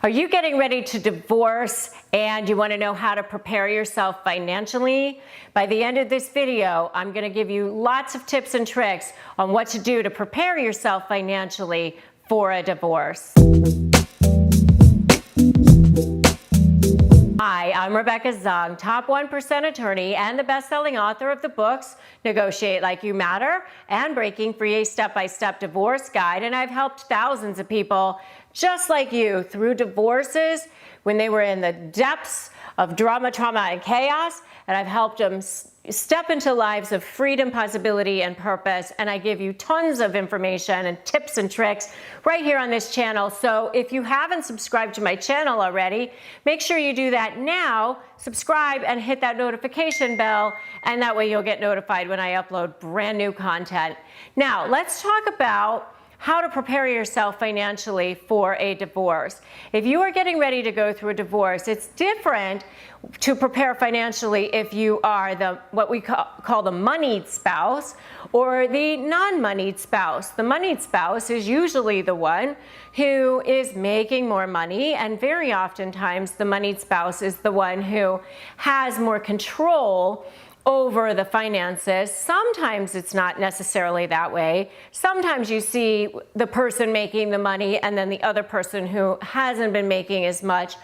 Are you getting ready to divorce and you want to know how to prepare yourself financially? By the end of this video, I'm going to give you lots of tips and tricks on what to do to prepare yourself financially for a divorce. Hi, I'm Rebecca Zung, top 1% attorney and the best-selling author of the books Negotiate Like You Matter and Breaking Free, a Step-by-Step Divorce Guide. And I've helped thousands of people just like you through divorces when they were in the depths of drama, trauma, and chaos. And I've helped them step into lives of freedom, possibility, and purpose. And I give you tons of information and tips and tricks right here on this channel. So if you haven't subscribed to my channel already, make sure you do that now. Subscribe and hit that notification bell, and that way you'll get notified when I upload brand new content. Now, let's talk about how to prepare yourself financially for a divorce. If you are getting ready to go through a divorce, it's different to prepare financially if you are what we call the moneyed spouse or the non-moneyed spouse. The moneyed spouse is usually the one who is making more money, and very oftentimes the moneyed spouse is the one who has more control over the finances. Sometimes it's not necessarily that way. Sometimes you see the person making the money and then the other person who hasn't been making as much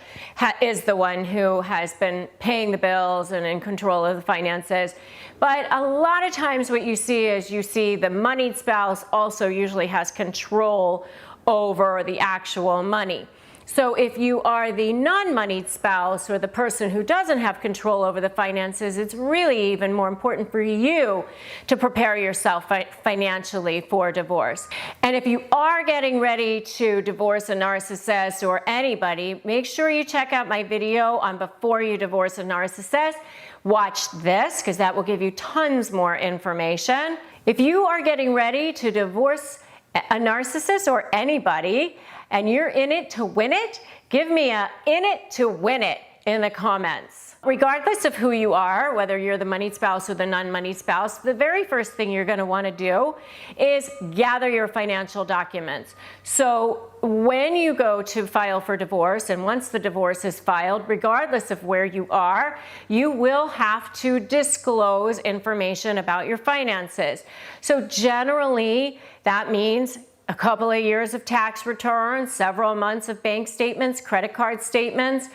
is the one who has been paying the bills and in control of the finances. But a lot of times what you see is the moneyed spouse also usually has control over the actual money. So if you are the non-moneyed spouse or the person who doesn't have control over the finances, it's really even more important for you to prepare yourself financially for divorce. And if you are getting ready to divorce a narcissist or anybody, make sure you check out my video on before you divorce a narcissist. Watch this because that will give you tons more information. If you are getting ready to divorce a narcissist or anybody, and you're in it to win it, give me a "in it to win it" in the comments. Regardless of who you are, whether you're the moneyed spouse or the non-moneyed spouse, the very first thing you're gonna wanna do is gather your financial documents. So when you go to file for divorce, and once the divorce is filed, regardless of where you are, you will have to disclose information about your finances. So generally, that means a couple of years of tax returns, several months of bank statements, credit card statements,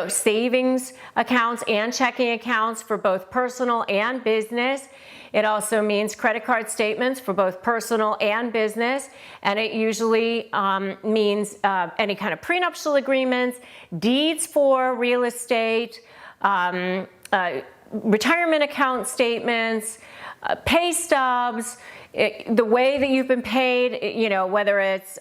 savings accounts and checking accounts for both personal and business. It also means credit card statements for both personal and business, and it usually means any kind of prenuptial agreements, deeds for real estate, retirement account statements, pay stubs, the way that you've been paid, whether it's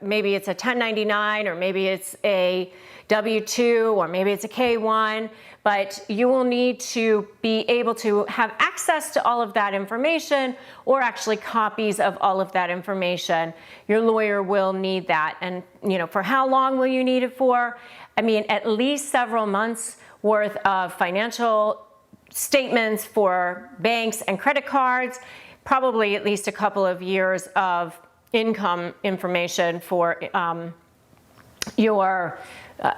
maybe it's a 1099 or maybe it's a W-2 or maybe it's a K-1, but you will need to be able to have access to all of that information, or actually copies of all of that information. Your lawyer will need that. And for how long will you need it for? I mean, at least several months worth of financial statements for banks and credit cards, probably at least a couple of years of income information for your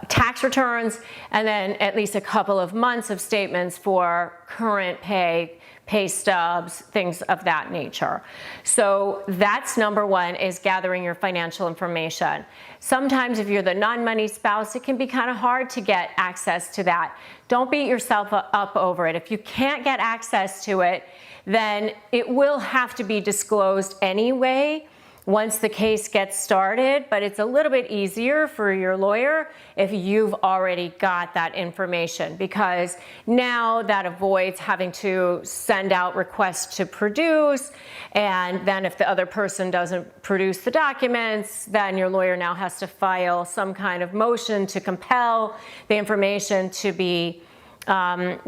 tax returns, and then at least a couple of months of statements for current pay stubs, things of that nature. So that's number one, is gathering your financial information. Sometimes if you're the non-money spouse, it can be kind of hard to get access to that. Don't beat yourself up over it. If you can't get access to it, then it will have to be disclosed anyway once the case gets started, but it's a little bit easier for your lawyer if you've already got that information, because now that avoids having to send out requests to produce, and then if the other person doesn't produce the documents, then your lawyer now has to file some kind of motion to compel the information to be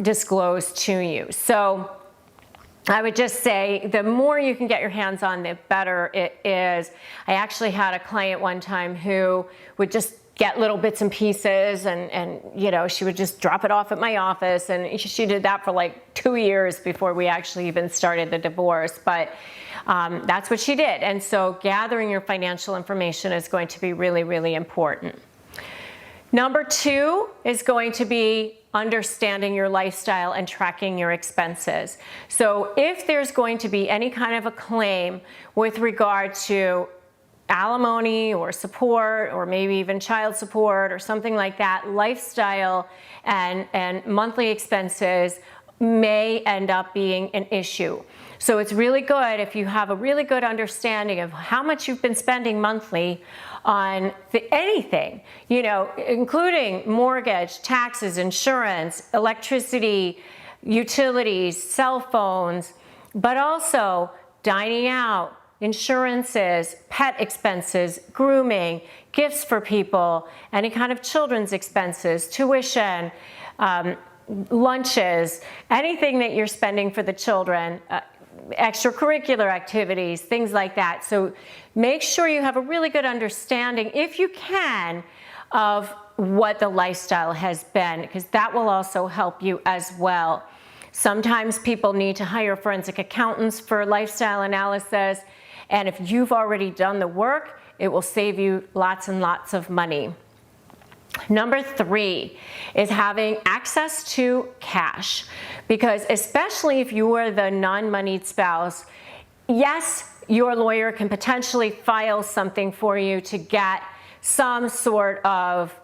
disclosed to you. So I would just say the more you can get your hands on, the better it is. I actually had a client one time who would just get little bits and pieces, and she would just drop it off at my office, and she did that for like 2 years before we actually even started the divorce. But that's what she did. And so gathering your financial information is going to be really, really important. Number 2 is going to be understanding your lifestyle and tracking your expenses. So if there's going to be any kind of a claim with regard to alimony or support, or maybe even child support or something like that, lifestyle and monthly expenses may end up being an issue. So it's really good if you have a really good understanding of how much you've been spending monthly on anything, including mortgage, taxes, insurance, electricity, utilities, cell phones, but also dining out, insurances, pet expenses, grooming, gifts for people, any kind of children's expenses, tuition, lunches, anything that you're spending for the children, extracurricular activities, things like that. So make sure you have a really good understanding, if you can, of what the lifestyle has been, because that will also help you as well. Sometimes people need to hire forensic accountants for lifestyle analysis, and if you've already done the work, it will save you lots and lots of money. Number 3 is having access to cash, because especially if you are the non-moneyed spouse, yes, your lawyer can potentially file something for you to get some sort of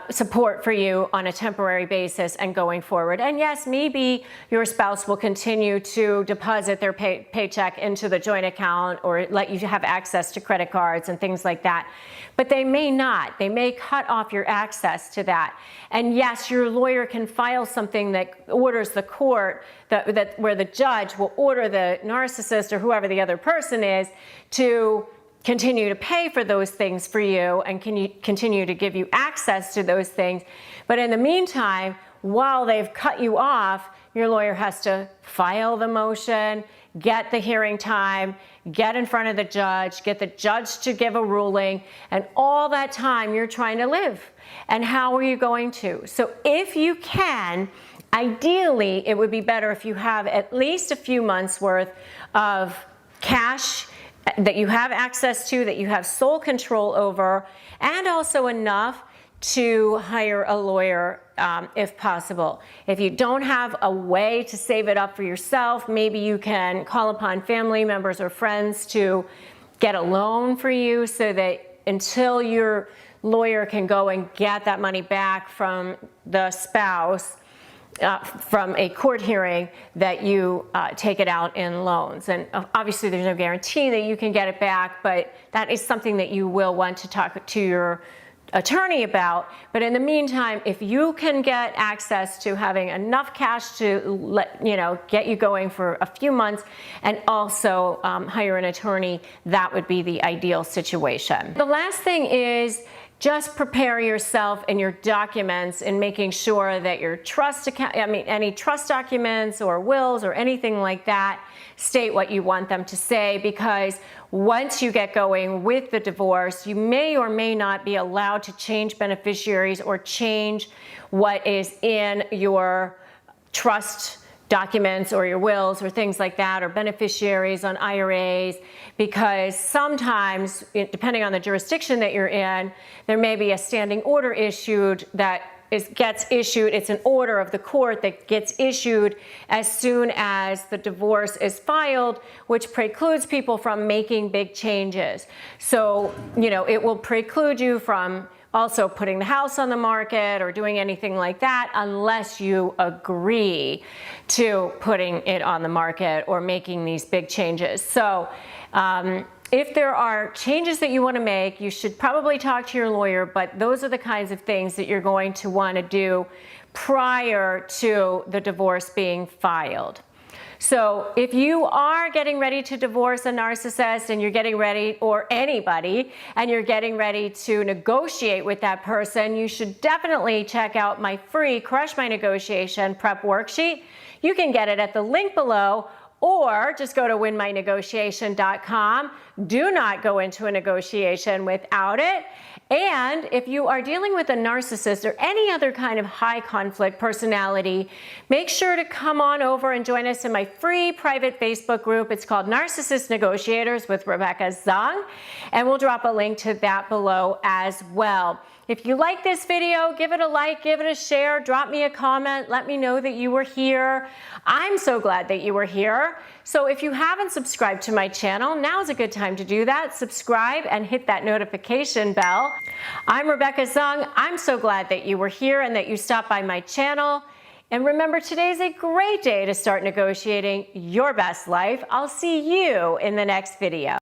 support for you on a temporary basis and going forward. And yes, maybe your spouse will continue to deposit their paycheck into the joint account or let you have access to credit cards and things like that. But they may not. They may cut off your access to that. And yes, your lawyer can file something that orders the court, where the judge will order the narcissist or whoever the other person is to continue to pay for those things for you and can you continue to give you access to those things. But in the meantime, while they've cut you off, your lawyer has to file the motion, get the hearing time, get in front of the judge, get the judge to give a ruling, and all that time you're trying to live. And how are you going to? So if you can, ideally, it would be better if you have at least a few months worth of cash that you have access to, that you have sole control over, and also enough to hire a lawyer if possible. If you don't have a way to save it up for yourself, maybe you can call upon family members or friends to get a loan for you, so that until your lawyer can go and get that money back from the spouse, from a court hearing, that you take it out in loans. And obviously there's no guarantee that you can get it back, but that is something that you will want to talk to your attorney about. But in the meantime, if you can get access to having enough cash to get you going for a few months, and also hire an attorney, that would be the ideal situation. The last thing is just prepare yourself and your documents in making sure that your any trust documents or wills or anything like that state what you want them to say, because once you get going with the divorce, you may or may not be allowed to change beneficiaries or change what is in your trust documents or your wills or things like that, or beneficiaries on IRAs, because sometimes, depending on the jurisdiction that you're in, there may be a standing order issued that gets issued. It's an order of the court that gets issued as soon as the divorce is filed, which precludes people from making big changes. So, it will preclude you from also putting the house on the market or doing anything like that unless you agree to putting it on the market or making these big changes. So if there are changes that you want to make, you should probably talk to your lawyer, but those are the kinds of things that you're going to want to do prior to the divorce being filed. So if you are getting ready to divorce a narcissist, and you're getting ready, or anybody, and you're getting ready to negotiate with that person, you should definitely check out my free Crush My Negotiation prep worksheet. You can get it at the link below, or just go to winmynegotiation.com. Do not go into a negotiation without it. And if you are dealing with a narcissist or any other kind of high conflict personality, make sure to come on over and join us in my free private Facebook group. It's called Narcissist Negotiators with Rebecca Zung, and we'll drop a link to that below as well. If you like this video, give it a like, give it a share, drop me a comment, let me know that you were here. I'm so glad that you were here. So if you haven't subscribed to my channel, now's a good time to do that. Subscribe and hit that notification bell. I'm Rebecca Zung. I'm so glad that you were here and that you stopped by my channel. And remember, today's a great day to start negotiating your best life. I'll see you in the next video.